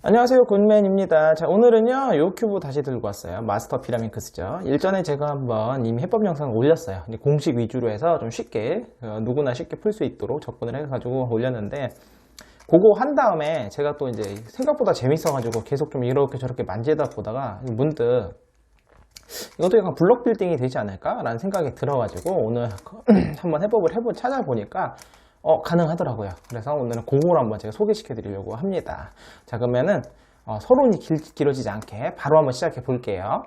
안녕하세요, 굿맨입니다. 자, 오늘은요, 요 큐브 다시 들고 왔어요. 마스터 피라민크스죠. 일전에 제가 한번 이미 해법 영상을 올렸어요. 이제 공식 위주로 해서 좀 쉽게, 누구나 쉽게 풀 수 있도록 접근을 해가지고 올렸는데, 그거 한 다음에 제가 또 이제 생각보다 재밌어가지고 계속 좀 이렇게 저렇게 만지다 보다가 문득 이것도 약간 블록 빌딩이 되지 않을까라는 생각이 들어가지고 오늘 한번 해법을 찾아보니까 가능하더라고요. 그래서 오늘은 그걸 한번 제가 소개시켜 드리려고 합니다. 자, 그러면은 서론이 길어지지 않게 바로 한번 시작해 볼게요.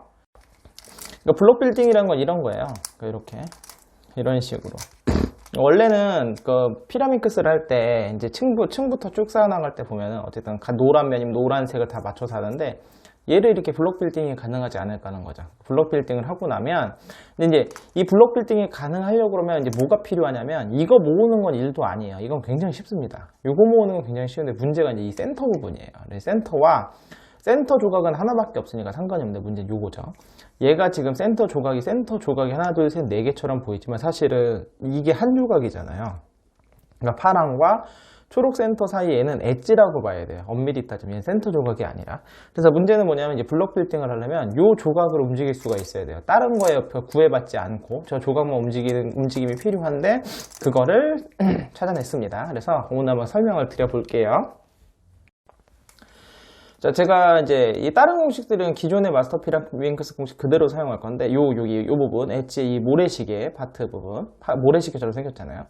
그러니까 블록 빌딩이라는 건 이런 거예요. 이렇게 이런 식으로. 원래는 그 피라민크스를 할 때 이제 층부터 쭉 쌓아나갈 때 보면은 어쨌든 노란 면이면 노란색을 다 맞춰서 하는데 얘를 이렇게 블록 빌딩이 가능하지 않을까 하는 거죠. 블록 빌딩을 하고 나면, 근데 이제 이 블록 빌딩이 가능하려고 그러면 이제 뭐가 필요하냐면, 이거 모으는 건 일도 아니에요. 이건 굉장히 쉽습니다. 이거 모으는 건 굉장히 쉬운데 문제가 이제 이 센터 부분이에요. 센터 조각은 하나밖에 없으니까 상관이 없는데 문제는 요거죠. 얘가 지금 센터 조각이 하나, 둘, 셋, 네 개처럼 보이지만 사실은 이게 한 조각이잖아요. 그러니까 파랑과 초록 센터 사이에는 엣지라고 봐야 돼요. 엄밀히 따지면 얘는 센터 조각이 아니라. 그래서 문제는 뭐냐면 이제 블록 빌딩을 하려면 요 조각을 움직일 수가 있어야 돼요. 다른 거에 구애받지 않고 저 조각만 움직임이 필요한데 그거를 찾아냈습니다. 그래서 오늘 한번 설명을 드려볼게요. 자, 제가 이제 이 다른 공식들은 기존의 마스터 피라민크스 공식 그대로 사용할 건데 요 부분 엣지 이 모래시계 파트 부분 모래시계처럼 생겼잖아요.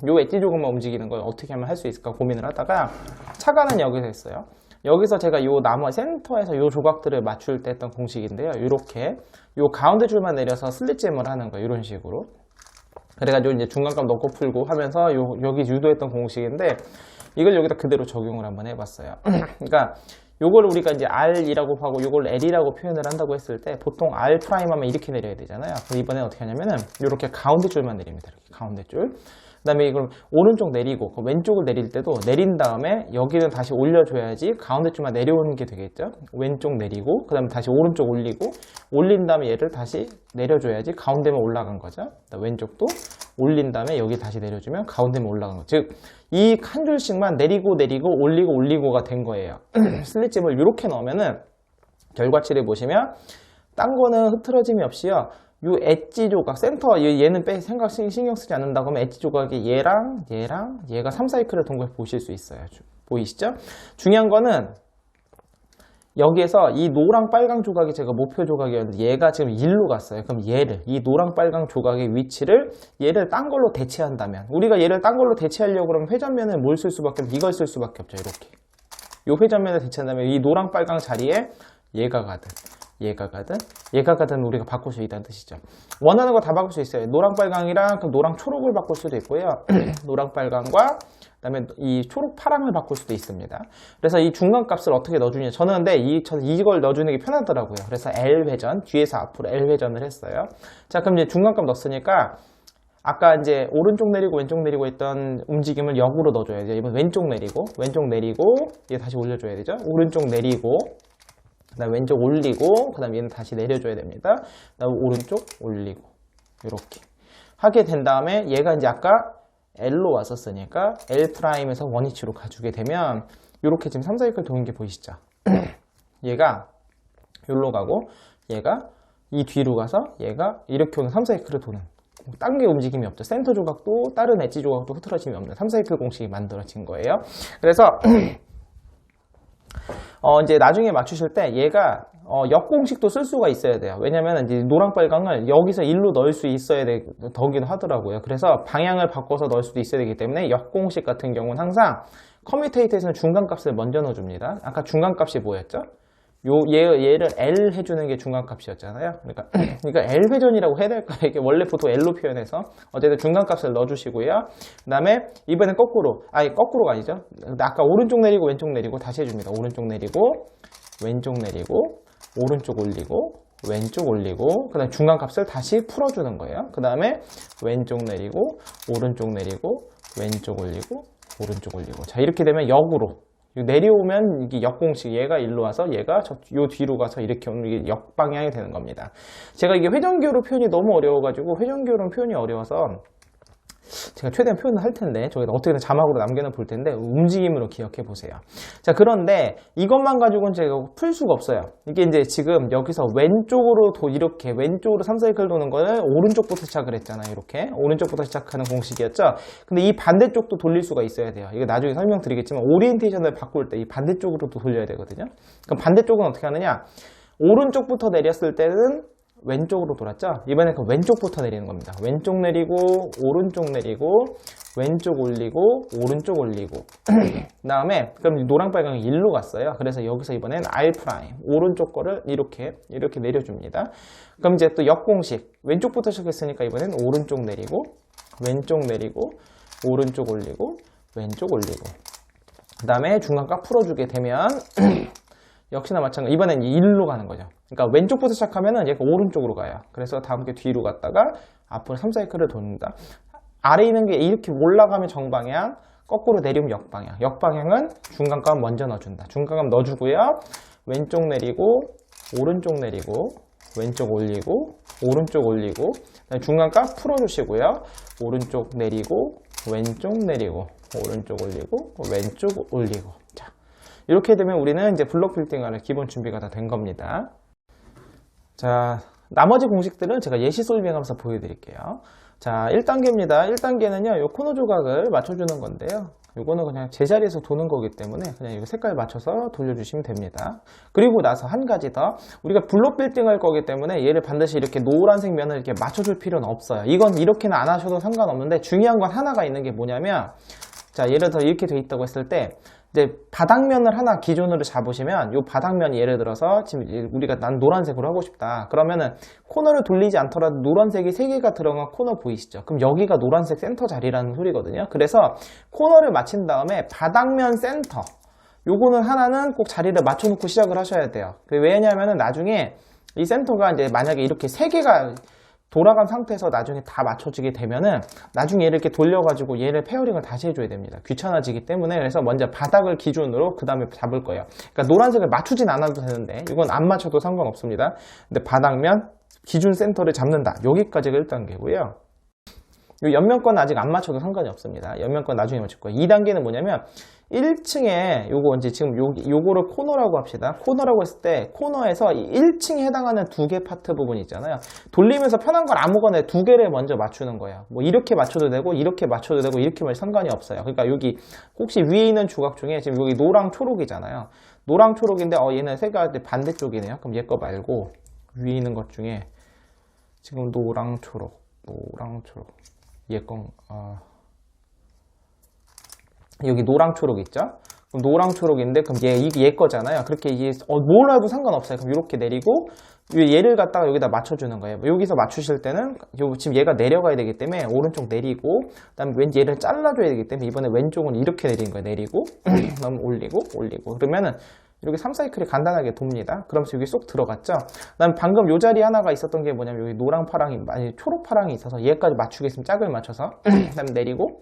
요 엣지 조금만 움직이는 걸 어떻게 하면 할 수 있을까 고민을 하다가 차가는 여기서 했어요. 여기서 제가 요 나무 센터에서 요 조각들을 맞출 때 했던 공식인데요. 요렇게 요 가운데 줄만 내려서 슬릿잼을 하는 거예요. 이런 식으로. 그래가지고 이제 중간값 넣고 풀고 하면서 여기 유도했던 공식인데 이걸 여기다 그대로 적용을 한번 해봤어요. 그러니까 요걸 우리가 이제 R이라고 하고 요걸 L이라고 표현을 한다고 했을 때 보통 R 프라임 하면 이렇게 내려야 되잖아요. 그럼 이번에 어떻게 하냐면은 이렇게 가운데 줄만 내립니다. 이렇게 가운데 줄. 그 다음에 이걸 오른쪽 내리고 왼쪽을 내릴 때도 내린 다음에 여기는 다시 올려줘야지 가운데 줄만 내려오는 게 되겠죠. 왼쪽 내리고 그 다음에 다시 오른쪽 올리고 올린 다음에 얘를 다시 내려줘야지 가운데만 올라간 거죠. 왼쪽도 올린 다음에 여기 다시 내려주면 가운데만 올라간 거죠. 즉 이 한 줄씩만 내리고 올리고가 된 거예요. 슬릿집을 이렇게 넣으면은 결과치를 보시면 딴 거는 흐트러짐이 없이요. 요 엣지 조각, 센터, 얘는 신경 쓰지 않는다고 하면 엣지 조각이 얘랑 얘가 3사이클을 돈 걸 보실 수 있어요. 보이시죠? 중요한 거는 여기에서 이 노랑 빨강 조각이 제가 목표 조각이었는데 얘가 지금 1로 갔어요. 그럼 이 노랑 빨강 조각의 위치를 얘를 딴 걸로 대체한다면 우리가 얘를 딴 걸로 대체하려고 그러면 회전면을 뭘 쓸 수밖에 없죠. 이걸 쓸 수밖에 없죠. 이렇게. 요 회전면을 대체한다면 이 노랑 빨강 자리에 얘가 가든 우리가 바꿀 수 있다는 뜻이죠. 원하는 거 다 바꿀 수 있어요. 노랑 빨강이랑 그 노랑 초록을 바꿀 수도 있고요. 노랑 빨강과 그다음에 이 초록 파랑을 바꿀 수도 있습니다. 그래서 이 중간 값을 어떻게 넣어주냐. 저는 근데 이걸 넣어주는 게 편하더라고요. 그래서 L 회전, 뒤에서 앞으로 L 회전을 했어요. 자, 그럼 이제 중간 값 넣었으니까 아까 이제 오른쪽 내리고 왼쪽 내리고 했던 움직임을 역으로 넣어줘야 돼요. 이번 왼쪽 내리고 얘 다시 올려줘야 되죠. 오른쪽 내리고 그 다음 왼쪽 올리고 그 다음 얘는 다시 내려줘야 됩니다. 그 다음 오른쪽 올리고 이렇게 하게 된 다음에 얘가 이제 아까 L로 왔었으니까 L'에서 원위치로 가주게 되면 이렇게 지금 3사이클 도는 게 보이시죠? 얘가 여기로 가고 얘가 이 뒤로 가서 얘가 이렇게 오는 3사이클을 도는 딴 게 움직임이 없죠. 센터 조각도 다른 엣지 조각도 흐트러짐이 없는 3사이클 공식이 만들어진 거예요. 그래서 이제 나중에 맞추실 때 얘가 역공식도 쓸 수가 있어야 돼요. 왜냐면 이제 노랑 빨강을 여기서 1로 넣을 수 있어야 되긴 하더라고요. 그래서 방향을 바꿔서 넣을 수도 있어야 되기 때문에 역공식 같은 경우는 항상 커뮤테이터에서는 중간값을 먼저 넣어줍니다. 아까 중간값이 뭐였죠? 얘를 L 해주는 게 중간값이었잖아요. 그러니까 L 회전이라고 해야 될까요? 이게 원래 보통 L로 표현해서 어쨌든 중간값을 넣어주시고요. 그 다음에 이번엔 거꾸로가 아니죠. 아까 오른쪽 내리고 왼쪽 내리고 다시 해줍니다. 오른쪽 내리고 왼쪽 내리고 오른쪽 올리고 왼쪽 올리고 그 다음에 중간값을 다시 풀어주는 거예요. 그 다음에 왼쪽 내리고 오른쪽 내리고 왼쪽 올리고 오른쪽 올리고 자 이렇게 되면 역으로 내려오면 이게 역공식 얘가 일로 와서 얘가 요 뒤로 가서 이렇게 오는 이게 역방향이 되는 겁니다. 제가 이게 회전기호로 표현이 너무 어려워가지고 회전기호로 표현이 어려워서 제가 최대한 표현을 할 텐데 저기다 어떻게든 자막으로 남겨놔 볼 텐데 움직임으로 기억해 보세요. 자, 그런데 이것만 가지고는 제가 풀 수가 없어요. 이게 이제 지금 여기서 왼쪽으로 이렇게 왼쪽으로 3사이클 도는 거를 오른쪽부터 시작을 했잖아요. 이렇게 오른쪽부터 시작하는 공식이었죠. 근데 이 반대쪽도 돌릴 수가 있어야 돼요. 이거 나중에 설명드리겠지만 오리엔테이션을 바꿀 때 이 반대쪽으로도 돌려야 되거든요. 그럼 반대쪽은 어떻게 하느냐? 오른쪽부터 내렸을 때는 왼쪽으로 돌았죠? 이번엔 그 왼쪽부터 내리는 겁니다. 왼쪽 내리고, 오른쪽 내리고, 왼쪽 올리고, 오른쪽 올리고. 그 다음에, 그럼 노랑, 빨강이 일로 갔어요. 그래서 여기서 이번엔 R', 오른쪽 거를 이렇게 내려줍니다. 그럼 이제 또 역공식. 왼쪽부터 시작했으니까 이번엔 오른쪽 내리고, 왼쪽 내리고, 오른쪽 올리고, 왼쪽 올리고. 그 다음에 중간 각 풀어주게 되면, 역시나 마찬가지. 이번엔 일로 가는 거죠. 그러니까 왼쪽부터 시작하면은 얘가 오른쪽으로 가요. 그래서 다음 게 뒤로 갔다가 앞으로 3사이클을 돕니다. 아래 있는 게 이렇게 올라가면 정방향, 거꾸로 내리면 역방향. 역방향은 중간값 먼저 넣어준다. 중간값 넣어주고요. 왼쪽 내리고, 오른쪽 내리고, 왼쪽 올리고, 오른쪽 올리고, 중간값 풀어주시고요. 오른쪽 내리고, 왼쪽 내리고, 오른쪽 올리고, 왼쪽 올리고. 자, 이렇게 되면 우리는 이제 블록 빌딩할 기본 준비가 다 된 겁니다. 자, 나머지 공식들은 제가 예시 솔빙하면서 보여드릴게요. 자, 1단계입니다. 1단계는요, 요 코너 조각을 맞춰주는 건데요. 요거는 그냥 제자리에서 도는 거기 때문에 그냥 이거 색깔 맞춰서 돌려주시면 됩니다. 그리고 나서 한 가지 더, 우리가 블록 빌딩 할 거기 때문에 얘를 반드시 이렇게 노란색 면을 이렇게 맞춰줄 필요는 없어요. 이건 이렇게는 안 하셔도 상관없는데 중요한 건 하나가 있는 게 뭐냐면, 자, 예를 들어 이렇게 돼 있다고 했을 때 이제 바닥면을 하나 기준으로 잡으시면 이 바닥면이 예를 들어서 지금 우리가 난 노란색으로 하고 싶다. 그러면은 코너를 돌리지 않더라도 노란색이 3개가 들어간 코너 보이시죠? 그럼 여기가 노란색 센터 자리라는 소리거든요. 그래서 코너를 맞힌 다음에 바닥면 센터 요거는 하나는 꼭 자리를 맞춰놓고 시작을 하셔야 돼요. 왜냐하면은 나중에 이 센터가 이제 만약에 이렇게 3개가 돌아간 상태에서 나중에 다 맞춰지게 되면은 나중에 얘를 이렇게 돌려가지고 얘를 페어링을 다시 해줘야 됩니다. 귀찮아지기 때문에. 그래서 먼저 바닥을 기준으로 그 다음에 잡을 거예요. 그러니까 노란색을 맞추진 않아도 되는데 이건 안 맞춰도 상관없습니다. 근데 바닥면 기준 센터를 잡는다. 여기까지가 1단계고요. 이 옆면권 아직 안 맞춰도 상관이 없습니다. 옆면권 나중에 맞출 거예요. 2단계는 뭐냐면 1층에 요거 이제 지금 요거를 코너라고 합시다. 코너라고 했을 때 코너에서 1층에 해당하는 2개 파트 부분 있잖아요. 돌리면서 편한 걸 아무거나 2개를 먼저 맞추는 거예요. 뭐 이렇게 맞춰도 되고 이렇게 맞춰도 되고 이렇게 맞춰도 상관이 없어요. 그러니까 여기 혹시 위에 있는 조각 중에 지금 여기 노랑 초록이잖아요. 노랑 초록인데 얘는 색깔 반대쪽이네요. 그럼 얘 거 말고 위에 있는 것 중에 지금 노랑 초록 얘 거 여기 노랑 초록 있죠? 그럼 노랑 초록인데 그럼 얘 거잖아요. 그렇게 뭘 해도 상관없어요. 그럼 이렇게 내리고 얘를 갖다가 여기다 맞춰주는 거예요. 여기서 맞추실 때는 지금 얘가 내려가야 되기 때문에 오른쪽 내리고 그다음에 얘를 잘라줘야 되기 때문에 이번에 왼쪽은 이렇게 내리는 거예요. 내리고 그다음 올리고 그러면은 이렇게 3사이클이 간단하게 돕니다. 그러면서 여기 쏙 들어갔죠? 그다음 방금 요 자리 하나가 있었던 게 뭐냐면 여기 노랑 파랑이 아니 초록 파랑이 있어서 얘까지 맞추겠으면 짝을 맞춰서 그다음에 내리고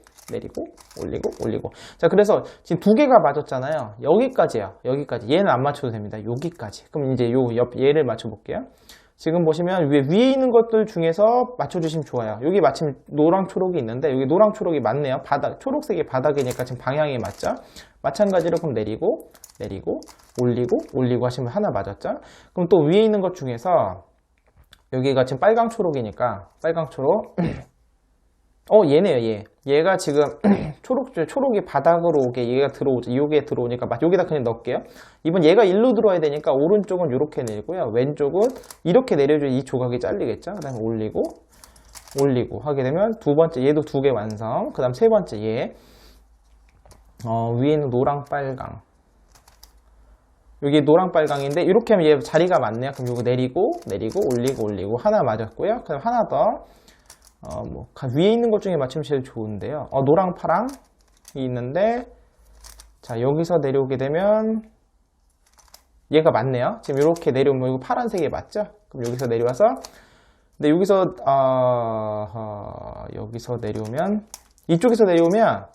올리고. 자, 그래서 지금 2개가 맞았잖아요. 여기까지요. 여기까지. 얘는 안 맞춰도 됩니다. 여기까지. 그럼 이제 얘를 맞춰볼게요. 지금 보시면 위에 있는 것들 중에서 맞춰주시면 좋아요. 여기 마침 노랑 초록이 있는데 여기 노랑 초록이 맞네요. 초록색이 바닥이니까 지금 방향이 맞죠? 마찬가지로 그럼 내리고 올리고 하시면 하나 맞았죠? 그럼 또 위에 있는 것 중에서 여기가 지금 빨강 초록이니까 빨강 초록 얘네요, 얘가 지금 초록이 바닥으로 오게 얘가 들어오죠. 여기에 들어오니까 여기다 그냥 넣을게요. 이번 얘가 일로 들어와야 되니까 오른쪽은 이렇게 내리고요. 왼쪽은 이렇게 내려줘야 이 조각이 잘리겠죠. 그 다음에 올리고 하게 되면 두 번째 얘도 2개 완성. 그 다음 세 번째 얘 위에는 노랑 빨강. 여기 노랑 빨강인데 이렇게 하면 얘 자리가 맞네요. 그럼 이거 내리고 올리고 하나 맞았고요. 그럼 하나 더 위에 있는 것 중에 맞추면 제일 좋은데요. 노랑 파랑이 있는데 자, 여기서 내려오게 되면 얘가 맞네요. 지금 이렇게 내려오면 이거 파란색이 맞죠? 그럼 여기서 내려와서 근데 여기서 내려오면 이쪽에서 내려오면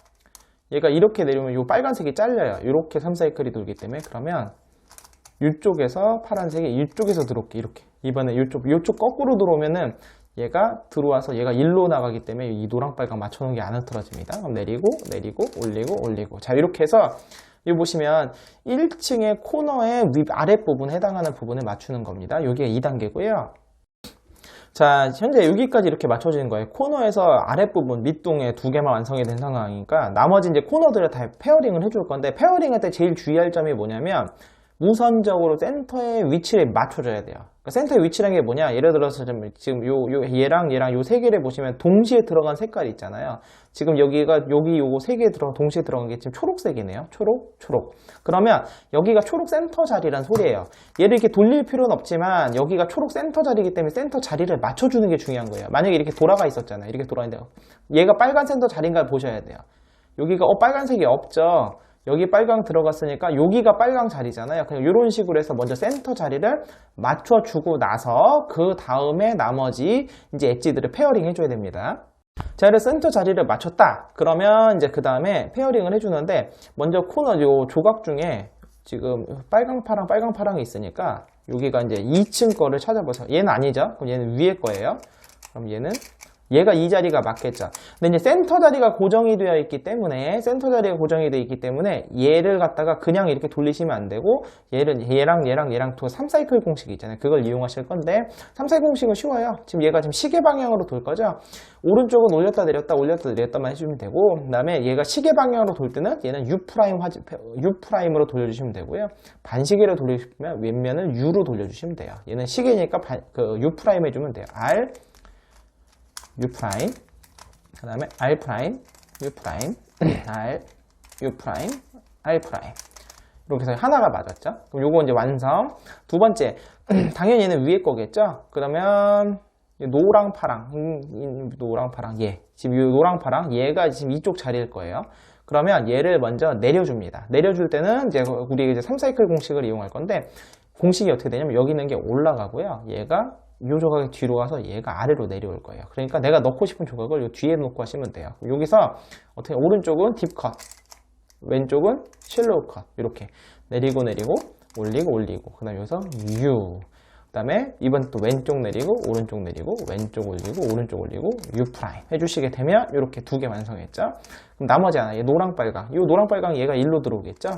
얘가 이렇게 내려오면 이 빨간색이 잘려요. 이렇게 3사이클이 돌기 때문에 그러면 이쪽에서 파란색이 이쪽에서 들어올게 이렇게 이번에 이쪽 거꾸로 들어오면은 얘가 들어와서 얘가 일로 나가기 때문에 이 노랑 빨강 맞춰놓은 게 안 흐트러집니다. 그럼 내리고 내리고 올리고 올리고. 자, 이렇게 해서 여기 보시면 1층의 코너의 아랫부분 해당하는 부분을 맞추는 겁니다. 여기가 2단계고요. 자, 현재 여기까지 이렇게 맞춰지는 거예요. 코너에서 아랫부분 밑동에 2개만 완성이 된 상황이니까 나머지 이제 코너들을 다 페어링을 해줄 건데, 페어링 할 때 제일 주의할 점이 뭐냐면 우선적으로 센터의 위치를 맞춰줘야 돼요. 그러니까 센터의 위치라는 게 뭐냐, 예를 들어서 지금 얘랑 요 세 개를 보시면 동시에 들어간 색깔이 있잖아요. 지금 여기가 요거 세 개 동시에 들어간 게 지금 초록색이네요. 초록. 그러면 여기가 초록 센터 자리란 소리예요. 얘를 이렇게 돌릴 필요는 없지만 여기가 초록 센터 자리이기 때문에 센터 자리를 맞춰주는 게 중요한 거예요. 만약에 이렇게 돌아가 있었잖아요. 이렇게 돌아있는데 얘가 빨간 센터 자리인가 보셔야 돼요. 여기가 빨간색이 없죠. 여기 빨강 들어갔으니까 여기가 빨강 자리잖아요. 그냥 이런 식으로 해서 먼저 센터 자리를 맞춰주고 나서 그 다음에 나머지 이제 엣지들을 페어링 해줘야 됩니다. 자, 그래서 센터 자리를 맞췄다. 그러면 이제 그 다음에 페어링을 해주는데, 먼저 코너 요 조각 중에 지금 빨강 파랑이 있으니까 여기가 이제 2층 거를 찾아보세요. 얘는 아니죠? 그럼 얘는 위에 거예요. 그럼 얘가 이 자리가 맞겠죠. 근데 이제 센터 자리가 고정이 되어 있기 때문에, 얘를 갖다가 그냥 이렇게 돌리시면 안 되고, 얘랑 또 3사이클 공식이 있잖아요. 그걸 이용하실 건데, 3사이클 공식은 쉬워요. 지금 얘가 지금 시계 방향으로 돌 거죠. 오른쪽은 올렸다 내렸다만 해주면 되고, 그 다음에 얘가 시계 방향으로 돌 때는 얘는 U'으로 돌려주시면 되고요. 반시계로 돌리시면 왼면을 U로 돌려주시면 돼요. 얘는 시계니까 U' 해주면 돼요. U', 그 다음에 R', U', R, U', R'. 이렇게 해서 하나가 맞았죠? 그럼 요거 이제 완성. 두 번째, 당연히 얘는 위에 거겠죠? 그러면 노랑 파랑, 지금 이 노랑 파랑, 얘가 지금 이쪽 자리일 거예요. 그러면 얘를 먼저 내려줍니다. 내려줄 때는 이제 우리 이제 3사이클 공식을 이용할 건데, 공식이 어떻게 되냐면 여기 있는 게 올라가고요. 얘가 이 조각이 뒤로 가서 얘가 아래로 내려올 거예요. 그러니까 내가 넣고 싶은 조각을 이 뒤에 놓고 하시면 돼요. 여기서 어떻게 오른쪽은 딥컷, 왼쪽은 실로우 컷, 이렇게 내리고 올리고 그 다음에 여기서 U, 그 다음에 이번 또 왼쪽 내리고 오른쪽 내리고 왼쪽 올리고 오른쪽 올리고 U' 해주시게 되면 이렇게 2개 완성했죠. 그럼 나머지 하나, 얘 노랑 빨강, 이 노랑 빨강 얘가 일로 들어오겠죠.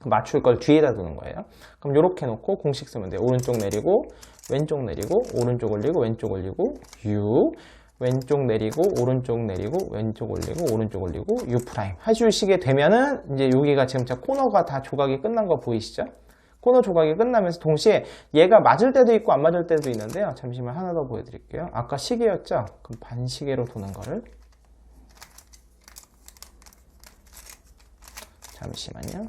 맞출 걸 뒤에다 두는 거예요. 그럼 이렇게 놓고 공식 쓰면 돼요. 오른쪽 내리고 왼쪽 내리고 오른쪽 올리고 왼쪽 올리고 U, 왼쪽 내리고 오른쪽 내리고 왼쪽 올리고 오른쪽 올리고 U' 해주시게 되면은 이제 여기가 지금 코너가 다 조각이 끝난 거 보이시죠? 코너 조각이 끝나면서 동시에 얘가 맞을 때도 있고 안 맞을 때도 있는데요. 잠시만 하나 더 보여드릴게요. 아까 시계였죠? 그럼 반시계로 도는 거를 잠시만요.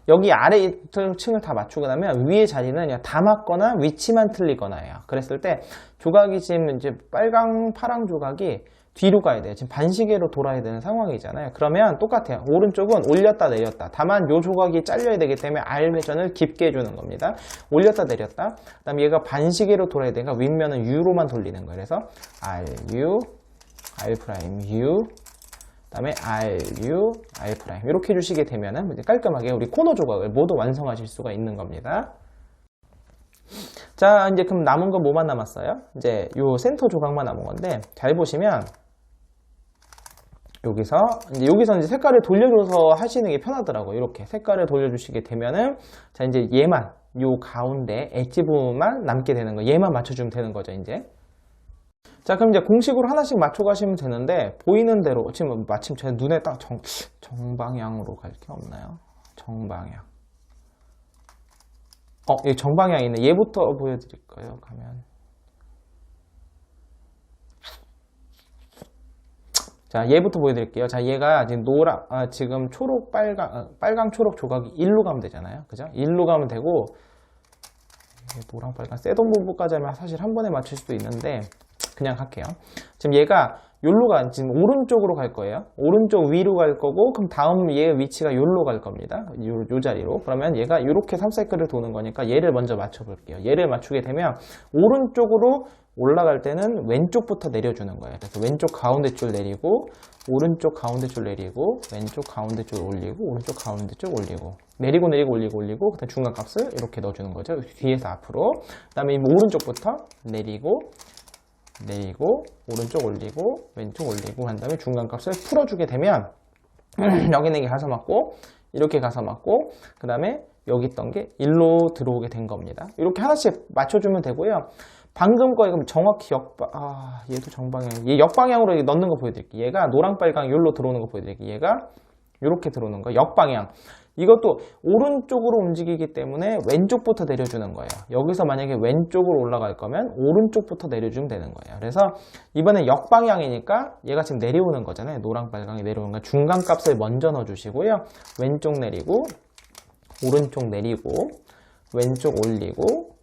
여기 아래 층을 다 맞추고 나면 위에 자리는 그냥 다 맞거나 위치만 틀리거나예요. 그랬을 때 조각이 지금 이제 빨강, 파랑 조각이 뒤로 가야 돼요. 지금 반시계로 돌아야 되는 상황이잖아요. 그러면 똑같아요. 오른쪽은 올렸다 내렸다. 다만 요 조각이 잘려야 되기 때문에 R 회전을 깊게 해주는 겁니다. 올렸다 내렸다. 그 다음에 얘가 반시계로 돌아야 되니까 윗면은 U로만 돌리는 거예요. 그래서 R, U, R', U, 그 다음에 R, U, R' 이렇게 해주시게 되면은 이제 깔끔하게 우리 코너 조각을 모두 완성하실 수가 있는 겁니다. 자, 이제 그럼 남은 건 뭐만 남았어요? 이제 요 센터 조각만 남은 건데, 잘 보시면 여기서 이제 색깔을 돌려줘서 하시는 게 편하더라고요. 이렇게 색깔을 돌려주시게 되면은, 자, 이제 얘만 요 가운데 엣지 부분만 남게 되는 거, 얘만 맞춰주면 되는 거죠, 이제. 자, 그럼 이제 공식으로 하나씩 맞춰가시면 되는데, 보이는 대로, 지금 마침 제 눈에 딱 정방향으로 갈 게 없나요? 정방향. 여기 정방향이 있네. 얘부터 보여드릴까요? 가면. 자, 얘부터 보여드릴게요. 자, 얘가 지금 지금 초록, 빨강, 초록 조각이 일로 가면 되잖아요. 그죠? 일로 가면 되고, 노랑, 빨강, 셋온 부분까지 하면 사실 한 번에 맞출 수도 있는데, 그냥 할게요. 지금 얘가 지금 오른쪽으로 갈 거예요. 오른쪽 위로 갈 거고, 그럼 다음 얘 위치가 요로 갈 겁니다. 요 자리로. 그러면 얘가 이렇게 3사이클을 도는 거니까 얘를 먼저 맞춰 볼게요. 얘를 맞추게 되면 오른쪽으로 올라갈 때는 왼쪽부터 내려주는 거예요. 그래서 왼쪽 가운데 줄 내리고 오른쪽 가운데 줄 내리고 왼쪽 가운데 줄 올리고 오른쪽 가운데 줄 올리고 내리고 내리고 올리고 올리고 그다음 중간 값을 이렇게 넣어주는 거죠. 뒤에서 앞으로. 그다음에 이 오른쪽부터 내리고 내리고 오른쪽 올리고 왼쪽 올리고 한 다음에 중간 값을 풀어주게 되면 여기는 이게 가서 맞고 이렇게 가서 맞고 그 다음에 여기 있던 게 일로 들어오게 된 겁니다. 이렇게 하나씩 맞춰주면 되고요. 방금 거에 그럼 정확히 얘도 정방향. 얘 역방향으로 넣는 거 보여드릴게요. 얘가 노랑 빨강 여기로 들어오는 거 보여드릴게요. 얘가 이렇게 들어오는 거 역방향. 이것도 오른쪽으로 움직이기 때문에 왼쪽부터 내려주는 거예요. 여기서 만약에 왼쪽으로 올라갈 거면 오른쪽부터 내려주면 되는 거예요. 그래서 이번엔 역방향이니까 얘가 지금 내려오는 거잖아요. 노랑 빨강이 내려오는 거. 중간 값을 먼저 넣어주시고요. 왼쪽 내리고 오른쪽 내리고 왼쪽 올리고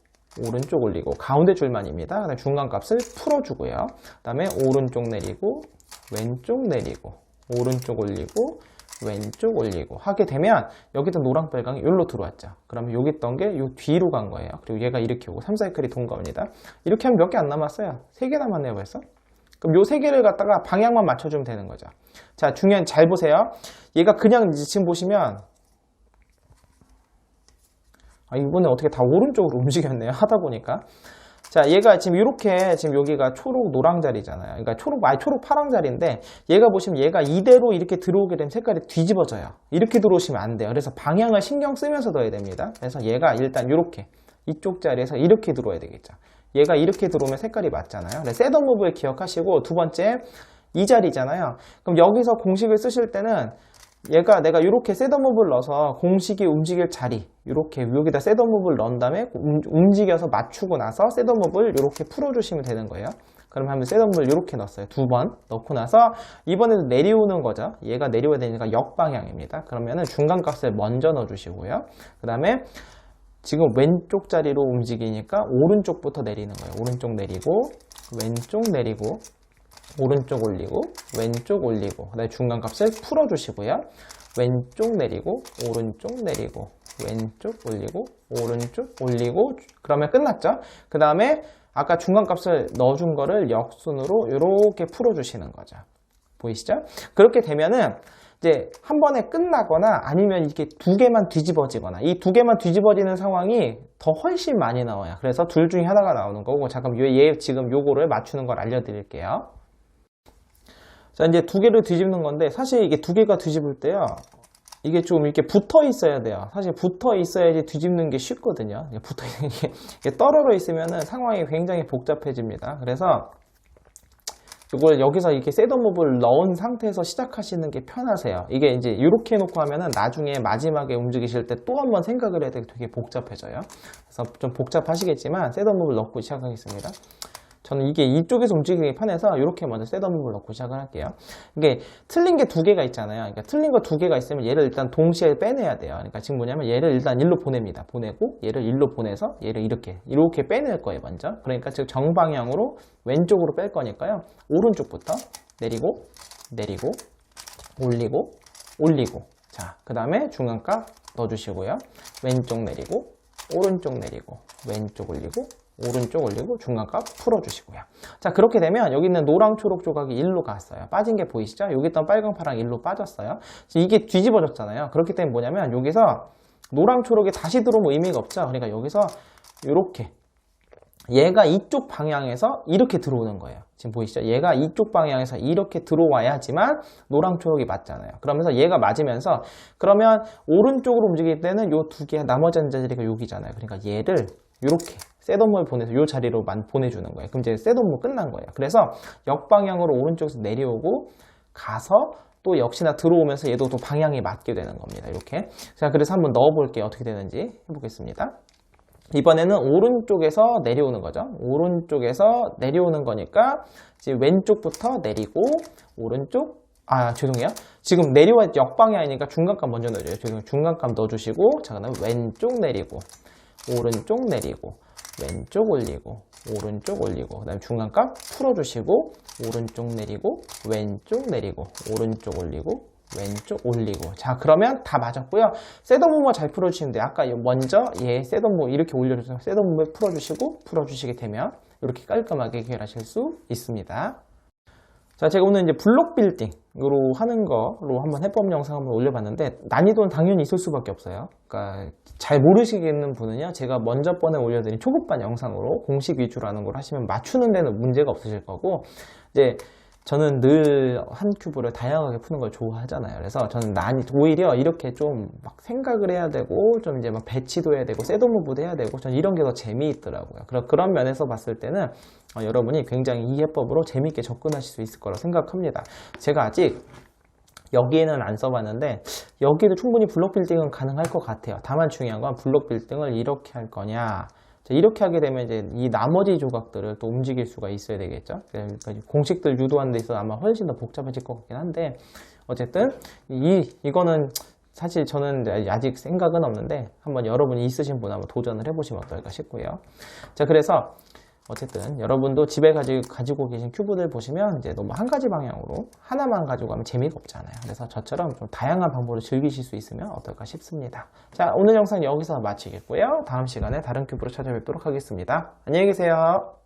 오른쪽 올리고 가운데 줄만입니다. 그다음에 중간 값을 풀어주고요. 그 다음에 오른쪽 내리고 왼쪽 내리고 오른쪽 올리고 왼쪽 올리고 하게 되면 여기다 노랑 빨강이 여기로 들어왔죠. 그러면 여기 있던 게 요 뒤로 간 거예요. 그리고 얘가 이렇게 오고 3사이클이 돈 겁니다. 이렇게 하면 몇 개 안 남았어요. 3개 남았네요 벌써. 그럼 요 3개를 갖다가 방향만 맞춰주면 되는 거죠. 자, 중요한 잘 보세요. 얘가 그냥 지금 보시면 이번에 어떻게 다 오른쪽으로 움직였네요. 하다 보니까. 자, 얘가 지금 이렇게 지금 여기가 초록 노랑 자리잖아요. 그러니까 초록 파랑 자리인데 얘가 보시면 얘가 이대로 이렇게 들어오게 되면 색깔이 뒤집어져요. 이렇게 들어오시면 안 돼요. 그래서 방향을 신경 쓰면서 넣어야 됩니다. 그래서 얘가 일단 이렇게 이쪽 자리에서 이렇게 들어와야 되겠죠. 얘가 이렇게 들어오면 색깔이 맞잖아요. 셋업 무브를 기억하시고 두 번째 이 자리잖아요. 그럼 여기서 공식을 쓰실 때는 얘가 내가 이렇게 셋업 무브를 넣어서 공식이 움직일 자리 이렇게 여기다 셋업 무브를 넣은 다음에 움직여서 맞추고 나서 셋업 무브를 이렇게 풀어주시면 되는 거예요. 그럼 하면 셋업 무브를 이렇게 넣었어요. 2번 넣고 나서 이번에도 내려오는 거죠. 얘가 내려와야 되니까 역방향입니다. 그러면은 중간 값을 먼저 넣어주시고요. 그 다음에 지금 왼쪽 자리로 움직이니까 오른쪽부터 내리는 거예요. 오른쪽 내리고 왼쪽 내리고 오른쪽 올리고 왼쪽 올리고 그다음에 중간 값을 풀어주시고요. 왼쪽 내리고 오른쪽 내리고 왼쪽 올리고 오른쪽 올리고 그러면 끝났죠. 그 다음에 아까 중간 값을 넣어준 거를 역순으로 이렇게 풀어주시는 거죠. 보이시죠? 그렇게 되면은 이제 한 번에 끝나거나 아니면 이렇게 2개만 뒤집어지거나 이 2개만 뒤집어지는 상황이 더 훨씬 많이 나와요. 그래서 둘 중에 하나가 나오는 거고 잠깐 얘 지금 요거를 맞추는 걸 알려드릴게요. 자, 이제 2개를 뒤집는 건데 사실 이게 2개가 뒤집을 때요. 이게 좀 이렇게 붙어 있어야 돼요. 사실 붙어 있어야지 뒤집는 게 쉽거든요. 붙어 있는 게 떨어져 있으면은 상황이 굉장히 복잡해집니다. 그래서 이걸 여기서 이렇게 셋업 무브를 넣은 상태에서 시작하시는 게 편하세요. 이게 이제 이렇게 해놓고 하면은 나중에 마지막에 움직이실 때 또 한번 생각을 해야 되게 복잡해져요. 그래서 좀 복잡하시겠지만 셋업 무브를 넣고 시작하겠습니다. 저는 이게 이쪽에서 움직이기 편해서 이렇게 먼저 셋업 무브를 넣고 시작을 할게요. 이게 틀린 게 2개가 있잖아요. 그러니까 틀린 거 2개가 있으면 얘를 일단 동시에 빼내야 돼요. 그러니까 지금 뭐냐면 얘를 일단 일로 보냅니다. 보내고 얘를 일로 보내서 얘를 이렇게 빼낼 거예요, 먼저. 그러니까 즉 정방향으로 왼쪽으로 뺄 거니까요. 오른쪽부터 내리고 내리고 올리고 올리고 자, 그 다음에 중간값 넣어주시고요. 왼쪽 내리고 오른쪽 내리고 왼쪽 올리고 오른쪽 올리고 중간값 풀어주시고요. 자, 그렇게 되면 여기 있는 노랑 초록 조각이 일로 갔어요. 빠진 게 보이시죠? 여기 있던 빨강 파랑 일로 빠졌어요. 이게 뒤집어졌잖아요. 그렇기 때문에 뭐냐면 여기서 노랑 초록이 다시 들어오면 의미가 없죠. 그러니까 여기서 이렇게 얘가 이쪽 방향에서 이렇게 들어오는 거예요. 지금 보이시죠? 얘가 이쪽 방향에서 이렇게 들어와야지만 노랑 초록이 맞잖아요. 그러면서 얘가 맞으면서 그러면 오른쪽으로 움직일 때는 요 2개 나머지 한 자리가 여기잖아요. 그러니까 얘를 이렇게 셋업을 보내서 이 자리로만 보내주는 거예요. 그럼 이제 셋업은 끝난 거예요. 그래서 역방향으로 오른쪽에서 내려오고 가서 또 역시나 들어오면서 얘도 또 방향이 맞게 되는 겁니다. 이렇게. 자, 그래서 한번 넣어볼게요. 어떻게 되는지 해보겠습니다. 이번에는 오른쪽에서 내려오는 거죠. 오른쪽에서 내려오는 거니까 이제 왼쪽부터 내리고 오른쪽 죄송해요. 지금 내려와 역방향이니까 중간값 먼저 넣어줘요. 죄송해요. 중간값 넣어주시고 자, 그다음에 왼쪽 내리고 오른쪽 내리고 왼쪽 올리고 오른쪽 올리고 그 다음에 중간값 풀어주시고 오른쪽 내리고 왼쪽 내리고 오른쪽 올리고 왼쪽 올리고. 자, 그러면 다 맞았고요. 셋업 무브만 잘 풀어주시면 돼요. 아까 먼저 셋업 무브 이렇게 올려주세요. 셋업 무브 풀어주시게 되면 이렇게 깔끔하게 해결하실 수 있습니다. 자, 제가 오늘 이제 블록 빌딩으로 하는 거로 한번 해법 영상 한번 올려봤는데, 난이도는 당연히 있을 수밖에 없어요. 그러니까 잘 모르시겠는 분은요, 제가 먼저 번에 올려드린 초급반 영상으로 공식 위주로 하는 걸 하시면 맞추는 데는 문제가 없으실 거고, 이제 저는 늘 한 큐브를 다양하게 푸는 걸 좋아하잖아요. 그래서 저는 오히려 이렇게 좀 막 생각을 해야 되고, 좀 이제 막 배치도 해야 되고, 셋업 무브도 해야 되고, 저는 이런 게 더 재미있더라고요. 그런 면에서 봤을 때는 여러분이 굉장히 이 해법으로 재미있게 접근하실 수 있을 거라고 생각합니다. 제가 아직 여기에는 안 써봤는데, 여기도 충분히 블록 빌딩은 가능할 것 같아요. 다만 중요한 건 블록 빌딩을 이렇게 할 거냐, 이렇게 하게 되면 이제 이 나머지 조각들을 또 움직일 수가 있어야 되겠죠. 그러니까 공식들 유도하는 데 있어서 아마 훨씬 더 복잡해질 것 같긴 한데, 어쨌든 이거는 사실 저는 아직 생각은 없는데, 한번 여러분이 있으신 분 한번 도전을 해보시면 어떨까 싶고요. 자, 그래서 어쨌든 여러분도 집에 가지고 계신 큐브들 보시면 이제 너무 한 가지 방향으로 하나만 가지고 가면 재미가 없잖아요. 그래서 저처럼 좀 다양한 방법으로 즐기실 수 있으면 어떨까 싶습니다. 자, 오늘 영상 여기서 마치겠고요. 다음 시간에 다른 큐브로 찾아뵙도록 하겠습니다. 안녕히 계세요.